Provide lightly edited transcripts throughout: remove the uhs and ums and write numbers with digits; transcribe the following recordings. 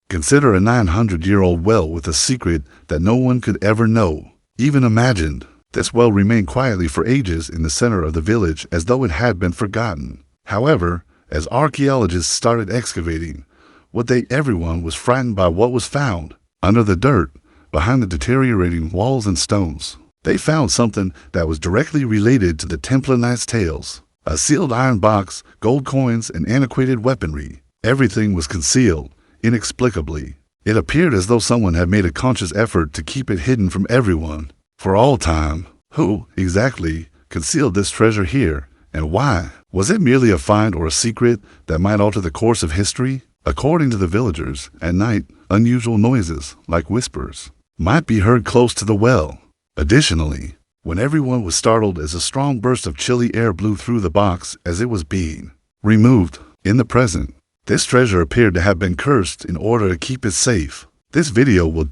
Consider a 900-year-old well with a secret that no one could ever know, even imagined. This well remained quietly for ages in the center of the village as though it had been forgotten. However, as archaeologists started excavating, everyone was frightened by what was found. Under the dirt, behind the deteriorating walls and stones, they found something that was directly related to the Templar Knights' tales. A sealed iron box, gold coins, and antiquated weaponry. Everything was concealed, inexplicably. It appeared as though someone had made a conscious effort to keep it hidden from everyone, for all time. Who, exactly, concealed this treasure here, and why? Was it merely a find or a secret that might alter the course of history? According to the villagers, at night, unusual noises, like whispers, might be heard close to the well. Additionally, when everyone was startled as a strong burst of chilly air blew through the box as it was being removed, in the present, this treasure appeared to have been cursed in order to keep it safe. This video will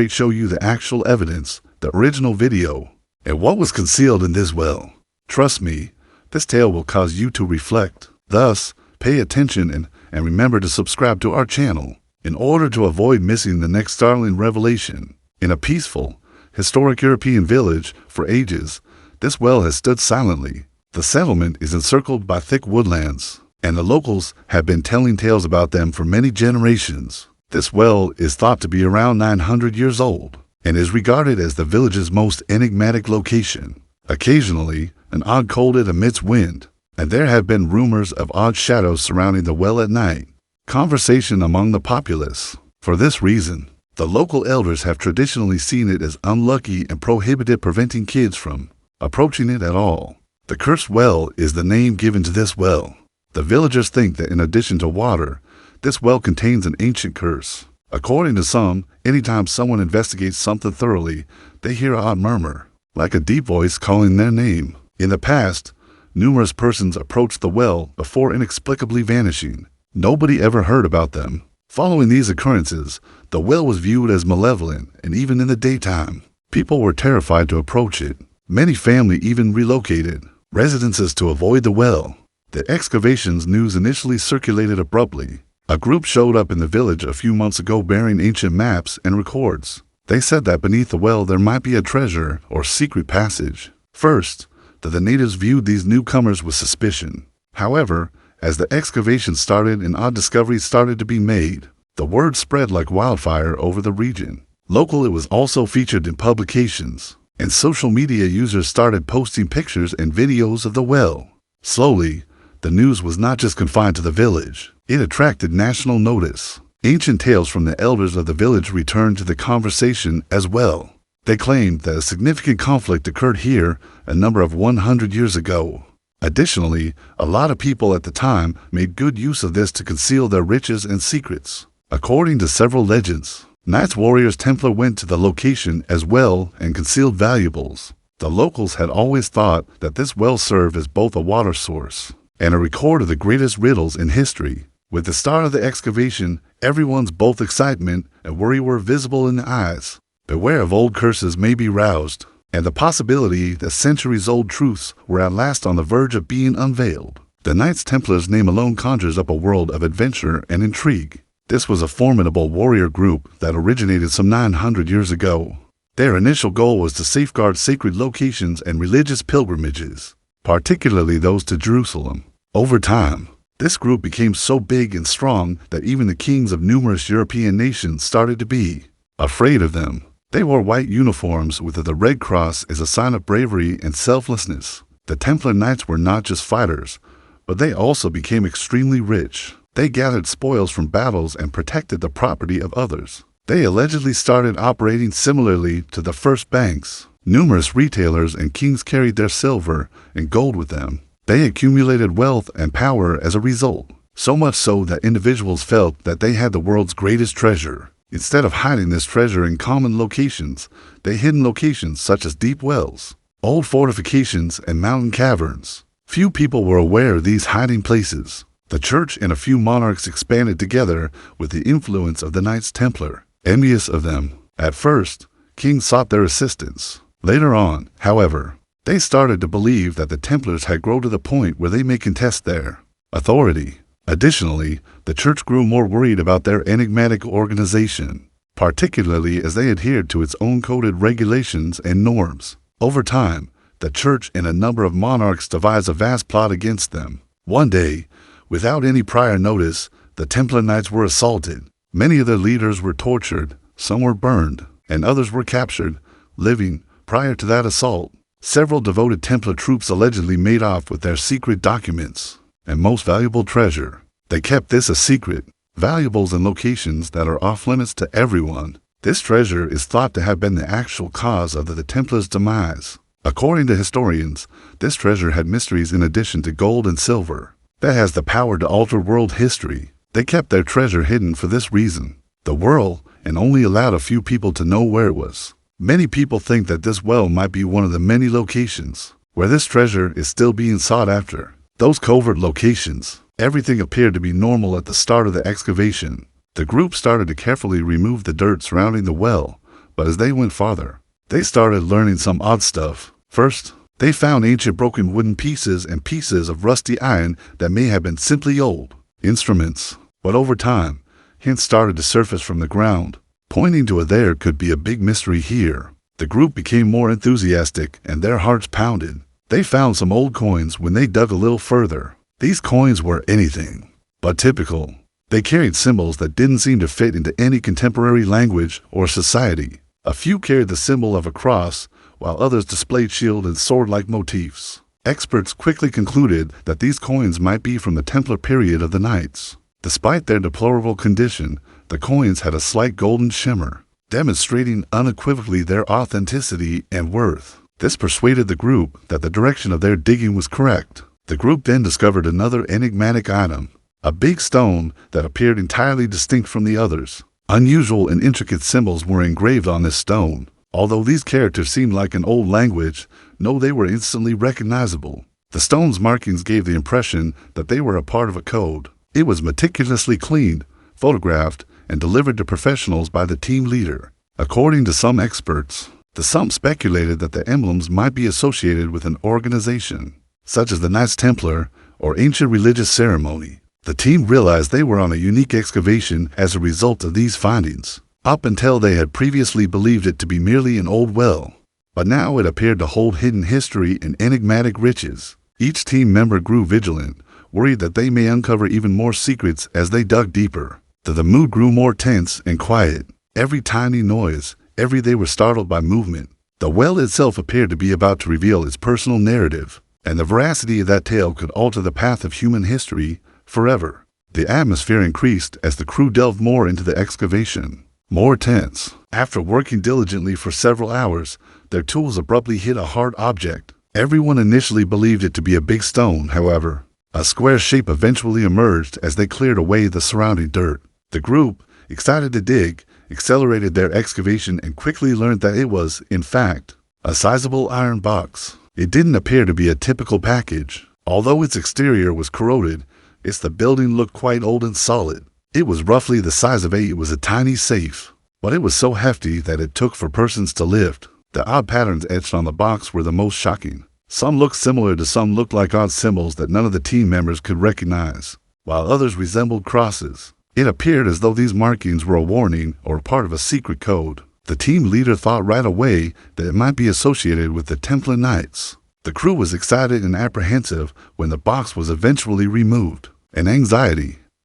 show you the actual evidence, the original video, and what was concealed in this well. Trust me, this tale will cause you to reflect. Thus, pay attention and remember to subscribe to our channel in order to avoid missing the next startling revelation. In a peaceful, historic European village for ages, this well has stood silently. The settlement is encircled by thick woodlands, and the locals have been telling tales about them for many generations. This well is thought to be around 900 years old and is regarded as the village's most enigmatic location. Occasionally, an odd cold emits wind, and there have been rumors of odd shadows surrounding the well at night. Conversation among the populace. For this reason, the local elders have traditionally seen it as unlucky and prohibited preventing kids from approaching it at all. The cursed well is the name given to this well. The villagers think that in addition to water, this well contains an ancient curse. According to some, anytime someone investigates something thoroughly, they hear an odd murmur, like a deep voice calling their name. In the past, numerous persons approached the well before inexplicably vanishing. Nobody ever heard about them. Following these occurrences, the well was viewed as malevolent, and even in the daytime, people were terrified to approach it. Many families even relocated residences to avoid the well. The excavations news initially circulated abruptly. A group showed up in the village a few months ago bearing ancient maps and records. They said that beneath the well there might be a treasure or secret passage. First, the natives viewed these newcomers with suspicion. However, as the excavation started and odd discoveries started to be made, the word spread like wildfire over the region. Locally, it was also featured in publications, and social media users started posting pictures and videos of the well. Slowly, the news was not just confined to the village. It attracted national notice. Ancient tales from the elders of the village returned to the conversation as well. They claimed that a significant conflict occurred here a number of 100 years ago. Additionally, a lot of people at the time made good use of this to conceal their riches and secrets. According to several legends, Knights Templar went to the location as well and concealed valuables. The locals had always thought that this well served as both a water source and a record of the greatest riddles in history. With the start of the excavation, everyone's both excitement and worry were visible in the eyes. Beware of old curses may be roused, and the possibility that centuries-old truths were at last on the verge of being unveiled. The Knights Templars name alone conjures up a world of adventure and intrigue. This was a formidable warrior group that originated some 900 years ago. Their initial goal was to safeguard sacred locations and religious pilgrimages, particularly those to Jerusalem. Over time, this group became so big and strong that even the kings of numerous European nations started to be afraid of them. They wore white uniforms with the Red Cross as a sign of bravery and selflessness. The Templar Knights were not just fighters, but they also became extremely rich. They gathered spoils from battles and protected the property of others. They allegedly started operating similarly to the first banks. Numerous retailers and kings carried their silver and gold with them. They accumulated wealth and power as a result, so much so that individuals felt that they had the world's greatest treasure. Instead of hiding this treasure in common locations, they hid in locations such as deep wells, old fortifications, and mountain caverns. Few people were aware of these hiding places. The church and a few monarchs expanded together with the influence of the Knights Templar, envious of them. At first, kings sought their assistance. Later on, however, they started to believe that the Templars had grown to the point where they may contest their authority. Additionally, the church grew more worried about their enigmatic organization, particularly as they adhered to its own coded regulations and norms. Over time, the church and a number of monarchs devised a vast plot against them. One day, without any prior notice, the Templar Knights were assaulted. Many of their leaders were tortured, some were burned, and others were captured, living. Prior to that assault, several devoted Templar troops allegedly made off with their secret documents and most valuable treasure. They kept this a secret, valuables and locations that are off limits to everyone. This treasure is thought to have been the actual cause of the Templars' demise. According to historians, this treasure had mysteries in addition to gold and silver that has the power to alter world history. They kept their treasure hidden for this reason: the world, and only allowed a few people to know where it was. Many people think that this well might be one of the many locations where this treasure is still being sought after. Those covert locations, everything appeared to be normal at the start of the excavation. The group started to carefully remove the dirt surrounding the well, but as they went farther, they started learning some odd stuff. First, they found ancient broken wooden pieces and pieces of rusty iron that may have been simply old instruments. But over time, hints started to surface from the ground, pointing to there could be a big mystery here. The group became more enthusiastic and their hearts pounded. They found some old coins when they dug a little further. These coins were anything but typical. They carried symbols that didn't seem to fit into any contemporary language or society. A few carried the symbol of a cross, while others displayed shield and sword-like motifs. Experts quickly concluded that these coins might be from the Templar period of the Knights. Despite their deplorable condition, the coins had a slight golden shimmer, demonstrating unequivocally their authenticity and worth. This persuaded the group that the direction of their digging was correct. The group then discovered another enigmatic item, a big stone that appeared entirely distinct from the others. Unusual and intricate symbols were engraved on this stone. Although these characters seemed like an old language, they were instantly recognizable. The stone's markings gave the impression that they were a part of a code. It was meticulously cleaned, photographed, and delivered to professionals by the team leader. According to some experts, some speculated that the emblems might be associated with an organization, such as the Knights Templar or ancient religious ceremony. The team realized they were on a unique excavation as a result of these findings. Up until they had previously believed it to be merely an old well, but now it appeared to hold hidden history and enigmatic riches. Each team member grew vigilant, worried that they may uncover even more secrets as they dug deeper. The mood grew more tense and quiet. Every tiny noise, they were startled by movement. The well itself appeared to be about to reveal its personal narrative, and the veracity of that tale could alter the path of human history forever. The atmosphere increased as the crew delved more into the excavation. More tense. After working diligently for several hours, their tools abruptly hit a hard object. Everyone initially believed it to be a big stone, however. A square shape eventually emerged as they cleared away the surrounding dirt. The group, excited to dig, accelerated their excavation and quickly learned that it was, in fact, a sizable iron box. It didn't appear to be a typical package. Although its exterior was corroded, the building looked quite old and solid. It was roughly the size of it was a tiny safe, but it was so hefty that it took for persons to lift. The odd patterns etched on the box were the most shocking. Some looked similar to some looked like odd symbols that none of the team members could recognize, while others resembled crosses. It appeared as though these markings were a warning or part of a secret code. The team leader thought right away that it might be associated with the Templar Knights. The crew was excited and apprehensive when the box was eventually removed, and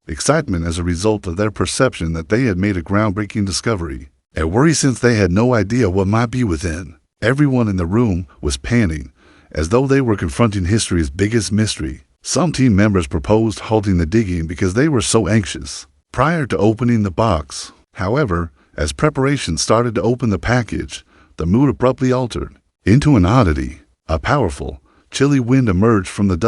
excitement as a result of their perception that they had made a groundbreaking discovery, and worry since they had no idea what might be within. Everyone in the room was panting, as though they were confronting history's biggest mystery. Some team members proposed halting the digging because they were so anxious. Prior to opening the box, however, as preparations started to open the package, the mood abruptly altered into an oddity. A powerful, chilly wind emerged from the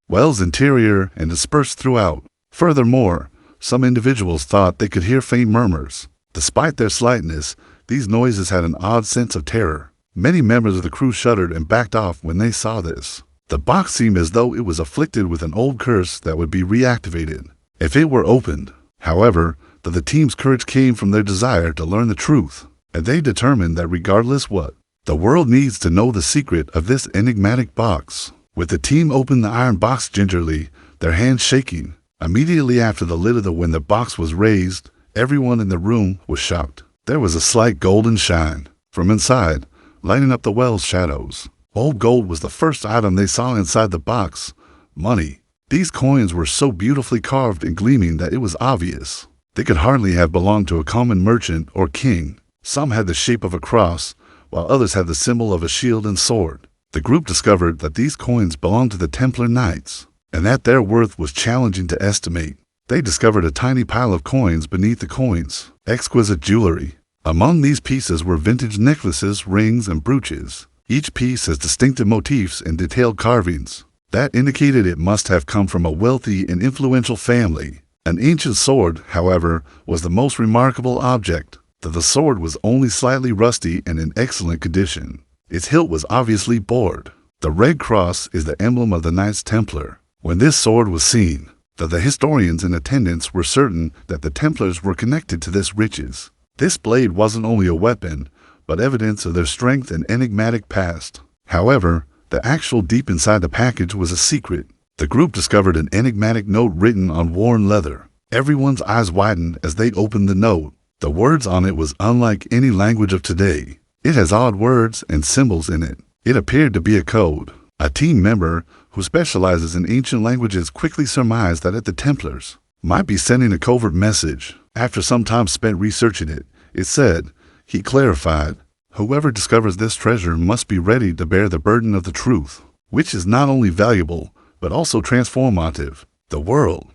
well's interior and dispersed throughout. Furthermore, some individuals thought they could hear faint murmurs. Despite their slightness, these noises had an odd sense of terror. Many members of the crew shuddered and backed off when they saw this. The box seemed as though it was afflicted with an old curse that would be reactivated if it were opened. However, the team's courage came from their desire to learn the truth, and they determined that regardless what, the world needs to know the secret of this enigmatic box. with the team opening the iron box gingerly, their hands shaking. Immediately after the lid of the box was raised, everyone in the room was shocked. There was a slight golden shine from inside, lighting up the well's shadows. Old gold was the first item they saw inside the box. Money. These coins were so beautifully carved and gleaming that it was obvious they could hardly have belonged to a common merchant or king. Some had the shape of a cross, while others had the symbol of a shield and sword. The group discovered that these coins belonged to the Templar Knights, and that their worth was challenging to estimate. They discovered a tiny pile of coins beneath the coins, exquisite jewelry. Among these pieces were vintage necklaces, rings, and brooches. Each piece has distinctive motifs and detailed carvings that indicated it must have come from a wealthy and influential family. An ancient sword, however, was the most remarkable object. The sword was only slightly rusty and in excellent condition. Its hilt was obviously bored. The red cross is the emblem of the Knights Templar. When this sword was seen, the historians in attendance were certain that the Templars were connected to this riches. This blade wasn't only a weapon, but evidence of their strength and enigmatic past. However, the actual deep inside the package was a secret. The group discovered an enigmatic note written on worn leather. Everyone's eyes widened as they opened the note. The words on it was unlike any language of today. It has odd words and symbols in it. It appeared to be a code. A team member who specializes in ancient languages quickly surmised that the Templars might be sending a covert message. After some time spent researching it, it said, he clarified, whoever discovers this treasure must be ready to bear the burden of the truth, which is not only valuable, but also transformative. The world.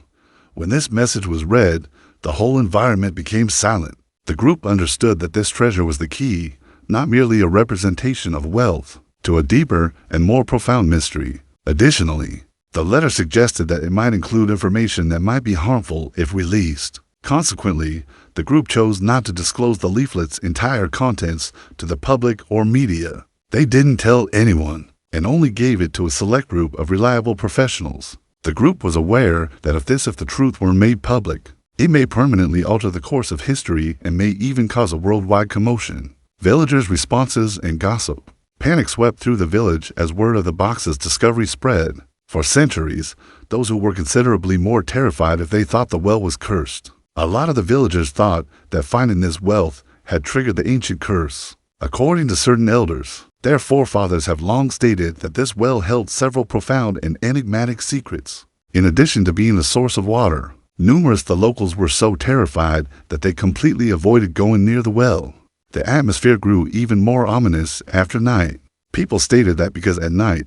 When this message was read, the whole environment became silent. The group understood that this treasure was the key, not merely a representation of wealth, to a deeper and more profound mystery. Additionally, the letter suggested that it might include information that might be harmful if released. Consequently, the group chose not to disclose the leaflet's entire contents to the public or media. They didn't tell anyone, and only gave it to a select group of reliable professionals. The group was aware that if the truth were made public, it may permanently alter the course of history and may even cause a worldwide commotion. Villagers' responses and gossip. Panic swept through the village as word of the box's discovery spread. For centuries, those who were considerably more terrified if they thought the well was cursed. A lot of the villagers thought that finding this wealth had triggered the ancient curse. According to certain elders, their forefathers have long stated that this well held several profound and enigmatic secrets. In addition to being a source of water, the locals were so terrified that they completely avoided going near the well. The atmosphere grew even more ominous after night. People stated that because at night,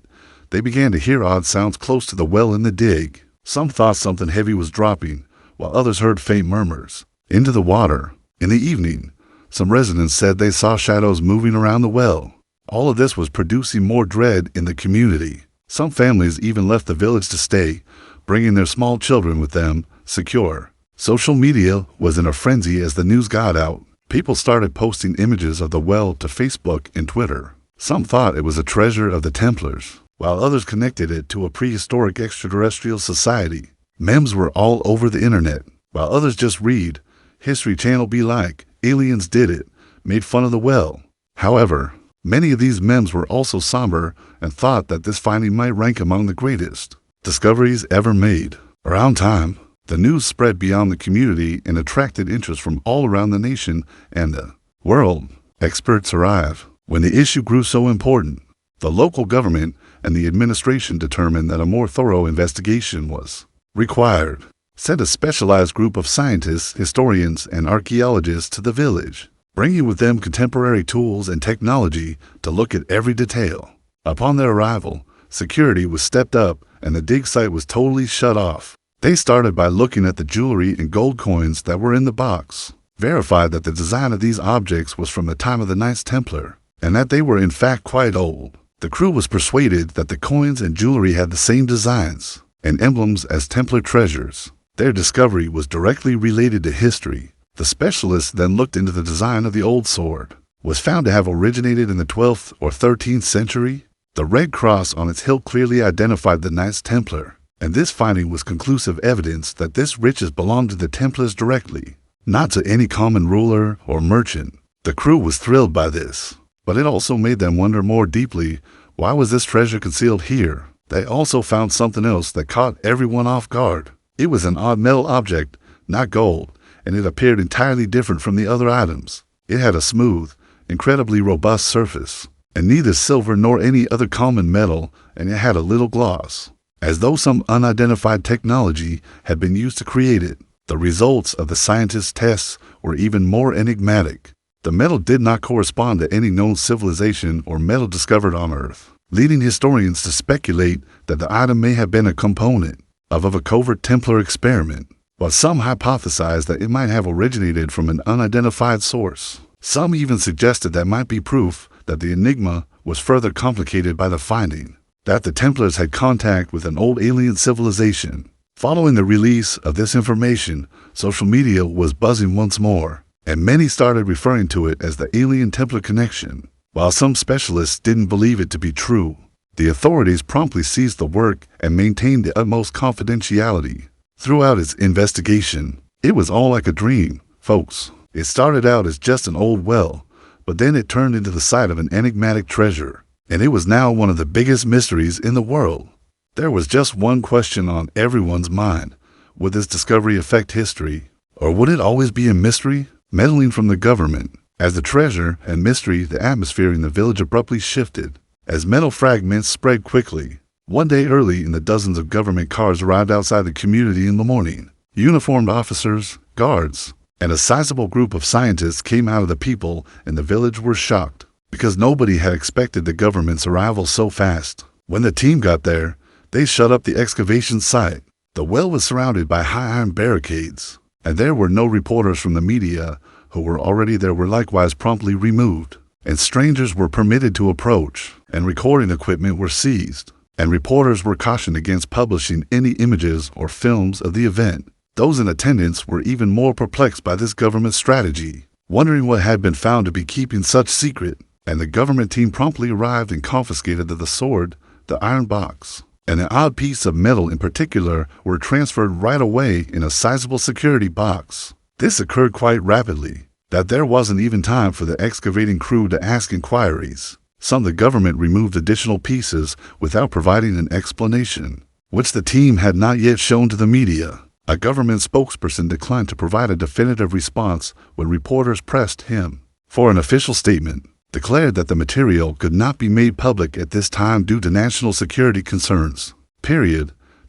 they began to hear odd sounds close to the well in the dig. Some thought something heavy was dropping, while others heard faint murmurs into the water. In the evening, some residents said they saw shadows moving around the well. All of this was producing more dread in the community. Some families even left the village to stay, bringing their small children with them, secure. Social media was in a frenzy as the news got out. People started posting images of the well to Facebook and Twitter. Some thought it was a treasure of the Templars, while others connected it to a prehistoric extraterrestrial society. Memes were all over the internet, while others just read, History Channel be like, aliens did it, made fun of the well. However, many of these memes were also somber and thought that this finding might rank among the greatest discoveries ever made. Around time, the news spread beyond the community and attracted interest from all around the nation and the world. Experts arrived. When the issue grew so important, the local government and the administration determined that a more thorough investigation was required. Sent a specialized group of scientists, historians, and archaeologists to the village, bringing with them contemporary tools and technology to look at every detail. Upon their arrival, security was stepped up and the dig site was totally shut off. They started by looking at the jewelry and gold coins that were in the box, verified that the design of these objects was from the time of the Knights Templar, and that they were in fact quite old. The crew was persuaded that the coins and jewelry had the same designs and emblems as Templar treasures. Their discovery was directly related to history. The specialists then looked into the design of the old sword. Was found to have originated in the 12th or 13th century. The red cross on its hilt clearly identified the Knights Templar, and this finding was conclusive evidence that this riches belonged to the Templars directly, not to any common ruler or merchant. The crew was thrilled by this, but it also made them wonder more deeply, why was this treasure concealed here? They also found something else that caught everyone off guard. It was an odd metal object, not gold, and it appeared entirely different from the other items. It had a smooth, incredibly robust surface, and neither silver nor any other common metal, and it had a little gloss, as though some unidentified technology had been used to create it. The results of the scientists' tests were even more enigmatic. The metal did not correspond to any known civilization or metal discovered on Earth, leading historians to speculate that the item may have been a component of a covert Templar experiment, while some hypothesized that it might have originated from an unidentified source. Some even suggested that might be proof that the enigma was further complicated by the finding that the Templars had contact with an old alien civilization. Following the release of this information, social media was buzzing once more, and many started referring to it as the Alien Templar connection. While some specialists didn't believe it to be true, the authorities promptly seized the work and maintained the utmost confidentiality. Throughout its investigation, it was all like a dream, folks. It started out as just an old well, but then it turned into the site of an enigmatic treasure, and it was now one of the biggest mysteries in the world. There was just one question on everyone's mind. Would this discovery affect history, or would it always be a mystery? Meddling from the government. As the treasure and mystery, the atmosphere in the village abruptly shifted, as metal fragments spread quickly. One day early, dozens of government cars arrived outside the community in the morning. Uniformed officers, guards, and a sizable group of scientists came out of the people, and the village were shocked, because nobody had expected the government's arrival so fast. When the team got there, they shut up the excavation site. The well was surrounded by high iron barricades, and there were no reporters from the media who were already there were likewise promptly removed, and strangers were permitted to approach, and recording equipment were seized, and reporters were cautioned against publishing any images or films of the event. Those in attendance were even more perplexed by this government strategy, wondering what had been found to be keeping such secret, and the government team promptly arrived and confiscated the sword, the iron box, and an odd piece of metal in particular were transferred right away in a sizable security box. This occurred quite rapidly, that there wasn't even time for the excavating crew to ask inquiries. The government removed additional pieces without providing an explanation, which the team had not yet shown to the media. A government spokesperson declined to provide a definitive response when reporters pressed him for an official statement, declared that the material could not be made public at this time due to national security concerns.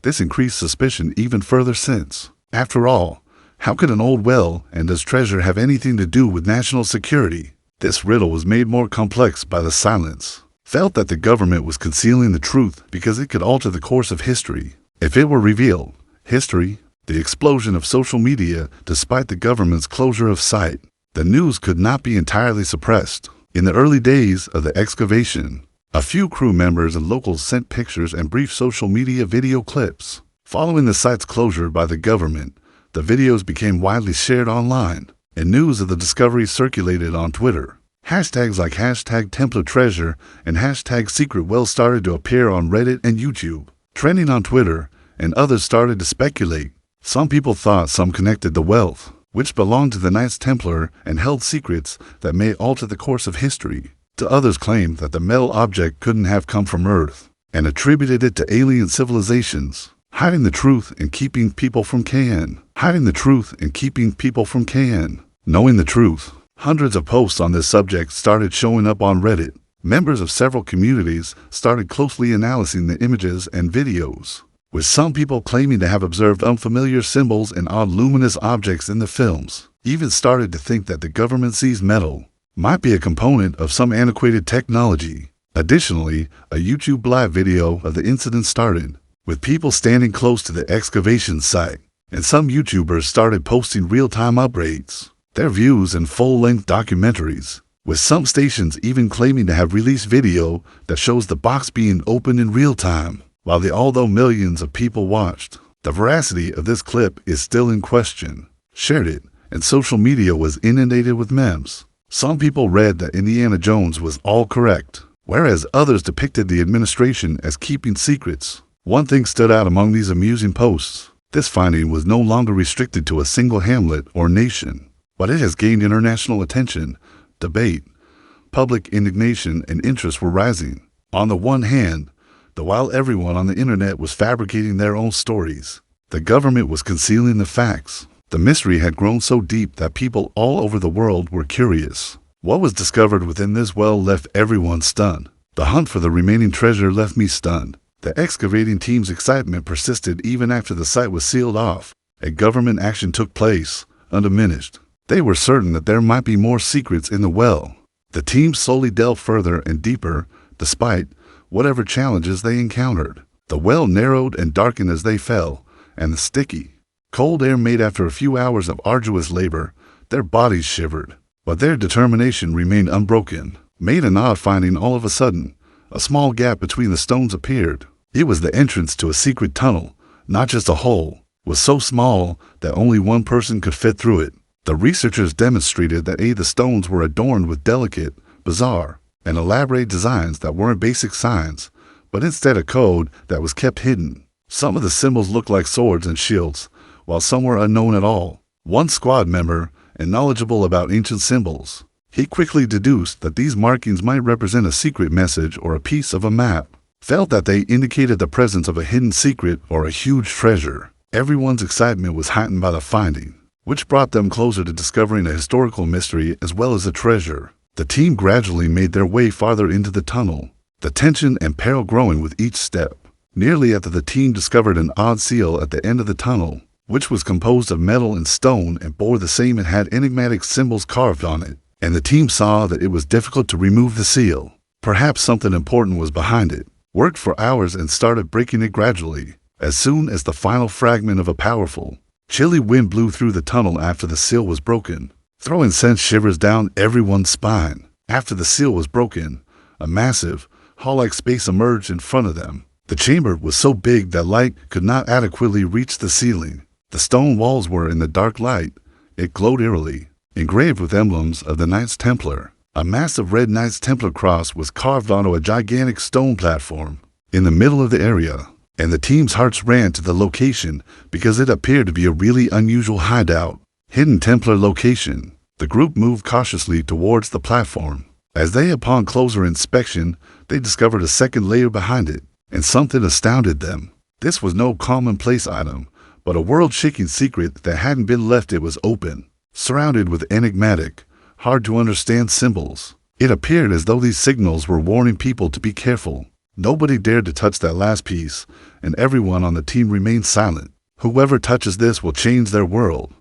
This increased suspicion even further since, after all, how could an old well and its treasure have anything to do with national security? This riddle was made more complex by the silence. Felt that the government was concealing the truth because it could alter the course of history. If it were revealed, history, the explosion of social media, despite the government's closure of site, the news could not be entirely suppressed. In the early days of the excavation, a few crew members and locals sent pictures and brief social media video clips. Following the site's closure by the government, the videos became widely shared online, and news of the discovery circulated on Twitter. Hashtags like #TemplarTreasure and #SecretWell started to appear on Reddit and YouTube, trending on Twitter, and others started to speculate. Some people thought some connected the wealth, which belonged to the Knights Templar and held secrets that may alter the course of history, to others claimed that the metal object couldn't have come from Earth, and attributed it to alien civilizations. Hiding the truth and keeping people from KN. Hiding the truth and keeping people from KN. Knowing the truth. Hundreds of posts on this subject started showing up on Reddit. Members of several communities started closely analyzing the images and videos, with some people claiming to have observed unfamiliar symbols and odd luminous objects in the films. Even started to think that the government seized metal might be a component of some antiquated technology. Additionally, a YouTube live video of the incident started, with people standing close to the excavation site, and some YouTubers started posting real-time updates, their views and full-length documentaries, with some stations even claiming to have released video that shows the box being opened in real time. Although millions of people watched, the veracity of this clip is still in question. Shared it, and social media was inundated with memes. Some people read that Indiana Jones was all correct, whereas others depicted the administration as keeping secrets. One thing stood out among these amusing posts. This finding was no longer restricted to a single hamlet or nation, but it has gained international attention, debate, public indignation, and interest were rising. On the one hand, while everyone on the internet was fabricating their own stories. The government was concealing the facts. The mystery had grown so deep that people all over the world were curious. What was discovered within this well left everyone stunned. The hunt for the remaining treasure left me stunned. The excavating team's excitement persisted even after the site was sealed off. A government action took place, undiminished. They were certain that there might be more secrets in the well. The team slowly delved further and deeper, despite whatever challenges they encountered. The well narrowed and darkened as they fell, and the sticky, cold air made after a few hours of arduous labor, their bodies shivered. But their determination remained unbroken. Made an odd finding all of a sudden, a small gap between the stones appeared. It was the entrance to a secret tunnel, not just a hole. It was so small that only one person could fit through it. The researchers demonstrated that the stones were adorned with delicate, bizarre, and elaborate designs that weren't basic signs, but instead a code that was kept hidden. Some of the symbols looked like swords and shields, while some were unknown at all. One squad member, and knowledgeable about ancient symbols, he quickly deduced that these markings might represent a secret message or a piece of a map, felt that they indicated the presence of a hidden secret or a huge treasure. Everyone's excitement was heightened by the finding, which brought them closer to discovering a historical mystery as well as a treasure. The team gradually made their way farther into the tunnel, the tension and peril growing with each step. Nearly after the team discovered an odd seal at the end of the tunnel, which was composed of metal and stone and bore the same and had enigmatic symbols carved on it, and the team saw that it was difficult to remove the seal. Perhaps something important was behind it. Worked for hours and started breaking it gradually. As soon as the final fragment of a powerful, chilly wind blew through the tunnel after the seal was broken, throwing sent shivers down everyone's spine. After the seal was broken, a massive, hall-like space emerged in front of them. The chamber was so big that light could not adequately reach the ceiling. The stone walls were in the dark light. It glowed eerily, engraved with emblems of the Knights Templar. A massive red Knights Templar cross was carved onto a gigantic stone platform in the middle of the area, and the team's hearts ran to the location because it appeared to be a really unusual hideout. Hidden Templar location. The group moved cautiously towards the platform. As they, upon closer inspection, they discovered a second layer behind it, and something astounded them. This was no commonplace item, but a world-shaking secret that hadn't been left. It was open, surrounded with enigmatic, hard-to-understand symbols. It appeared as though these signals were warning people to be careful. Nobody dared to touch that last piece, and everyone on the team remained silent. Whoever touches this will change their world.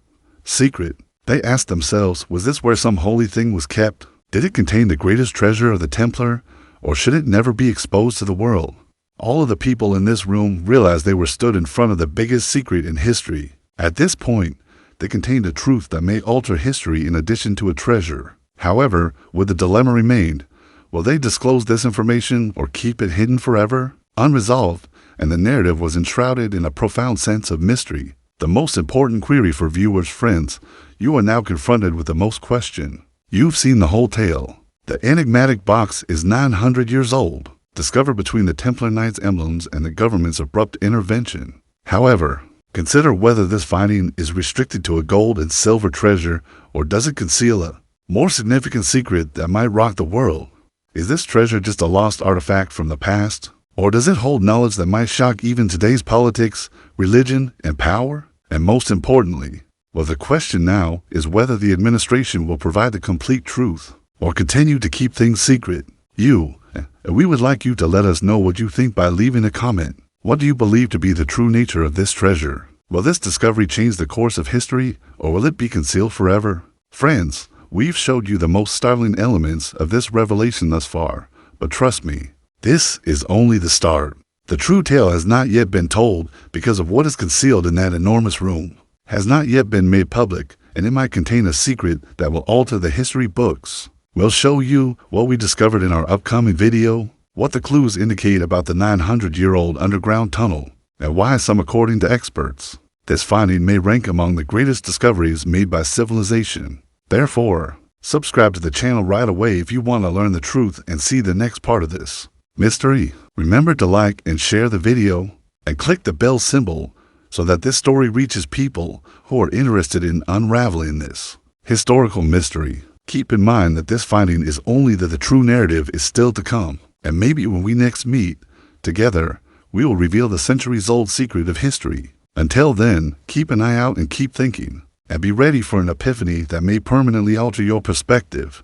Secret. They asked themselves, was this where some holy thing was kept? Did it contain the greatest treasure of the Templar, or should it never be exposed to the world? All of the people in this room realized they were stood in front of the biggest secret in history. At this point, they contained a truth that may alter history in addition to a treasure. However, would the dilemma remain? Will they disclose this information or keep it hidden forever? Unresolved, and the narrative was enshrouded in a profound sense of mystery. The most important query for viewers, friends, you are now confronted with the most question. You've seen the whole tale. The enigmatic box is 900 years old, discovered between the Templar Knights emblems and the government's abrupt intervention. However, consider whether this finding is restricted to a gold and silver treasure, or does it conceal a more significant secret that might rock the world? Is this treasure just a lost artifact from the past? Or does it hold knowledge that might shock even today's politics, religion, and power? And most importantly, well, the question now is whether the administration will provide the complete truth or continue to keep things secret. We would like you to let us know what you think by leaving a comment. What do you believe to be the true nature of this treasure? Will this discovery change the course of history, or will it be concealed forever? Friends, we've showed you the most startling elements of this revelation thus far, but trust me, this is only the start. The true tale has not yet been told because of what is concealed in that enormous room. Has not yet been made public, and it might contain a secret that will alter the history books. We'll show you what we discovered in our upcoming video, what the clues indicate about the 900-year-old underground tunnel, and why some according to experts. This finding may rank among the greatest discoveries made by civilization. Therefore, subscribe to the channel right away if you want to learn the truth and see the next part of this mystery. Remember to like and share the video, and click the bell symbol so that this story reaches people who are interested in unraveling this historical mystery. Keep in mind that this finding is only that the true narrative is still to come, and maybe when we next meet, Together, we will reveal the centuries-old secret of history. Until then, keep an eye out and keep thinking. And be ready for an epiphany that may permanently alter your perspective.